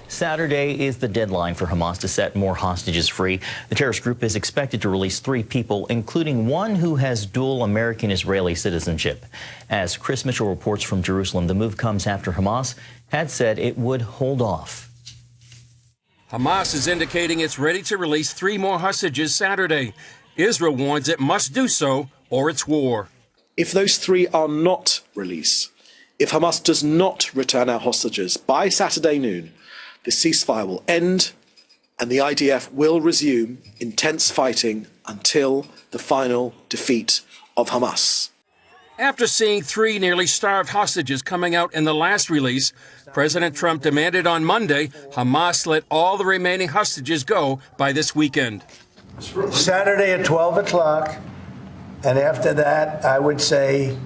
Saturday is the deadline for Hamas to set more hostages free. The terrorist group is expected to release 3 people, including one who has dual American-Israeli citizenship. As Chris Mitchell reports from Jerusalem, the move comes after Hamas had said it would hold off. Hamas is indicating it's ready to release 3 more hostages Saturday. Israel warns it must do so or it's war. If those 3 are not released, if Hamas does not return our hostages by Saturday noon, the ceasefire will end and the IDF will resume intense fighting until the final defeat of Hamas. After seeing 3 nearly starved hostages coming out in the last release, President Trump demanded on Monday Hamas let all the remaining hostages go by this weekend. Saturday at 12 o'clock, and after that, I would say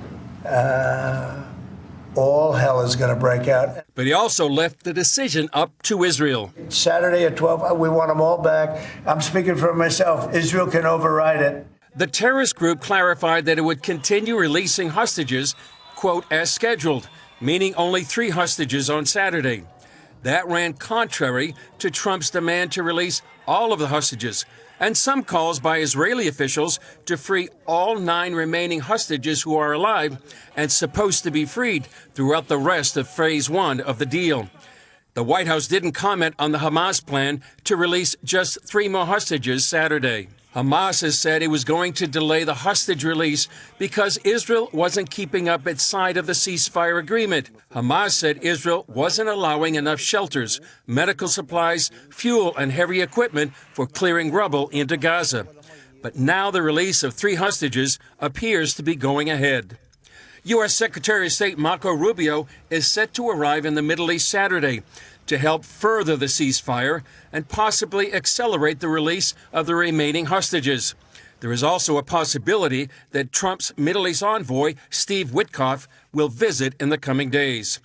all hell is going to break out. But he also left the decision up to Israel. Saturday at 12, we want them all back. I'm speaking for myself. Israel can override it. The terrorist group clarified that it would continue releasing hostages, quote, as scheduled, meaning only 3 hostages on Saturday. That ran contrary to Trump's demand to release all of the hostages and some calls by Israeli officials to free all 9 remaining hostages who are alive and supposed to be freed throughout the rest of Phase 1 of the deal. The White House didn't comment on the Hamas plan to release just 3 more hostages Saturday. Hamas has said it was going to delay the hostage release because Israel wasn't keeping up its side of the ceasefire agreement. Hamas said Israel wasn't allowing enough shelters, medical supplies, fuel, and heavy equipment for clearing rubble into Gaza. But now the release of 3 hostages appears to be going ahead. U.S. Secretary of State Marco Rubio is set to arrive in the Middle East Saturday to help further the ceasefire and possibly accelerate the release of the remaining hostages. There is also a possibility that Trump's Middle East envoy, Steve Witkoff, will visit in the coming days.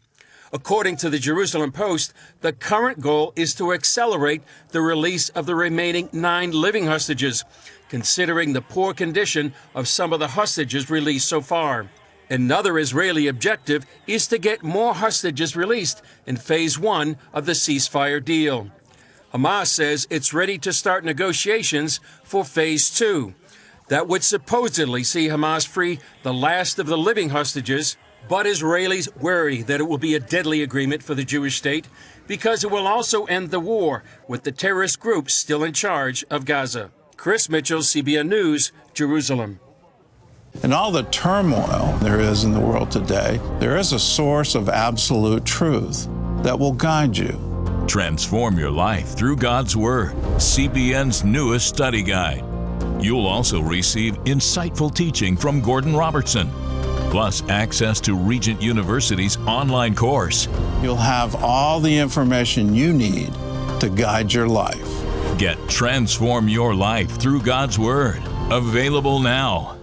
According to the Jerusalem Post, the current goal is to accelerate the release of the remaining 9 living hostages, considering the poor condition of some of the hostages released so far. Another Israeli objective is to get more hostages released in Phase 1 of the ceasefire deal. Hamas says it's ready to start negotiations for Phase 2. That would supposedly see Hamas free the last of the living hostages, but Israelis worry that it will be a deadly agreement for the Jewish state because it will also end the war with the terrorist group still in charge of Gaza. Chris Mitchell, CBN News, Jerusalem. In all the turmoil there is in the world today, there is a source of absolute truth that will guide you. Transform your life through God's Word, CBN's newest study guide. You'll also receive insightful teaching from Gordon Robertson, plus access to Regent University's online course. You'll have all the information you need to guide your life. Get Transform Your Life through God's Word, available now.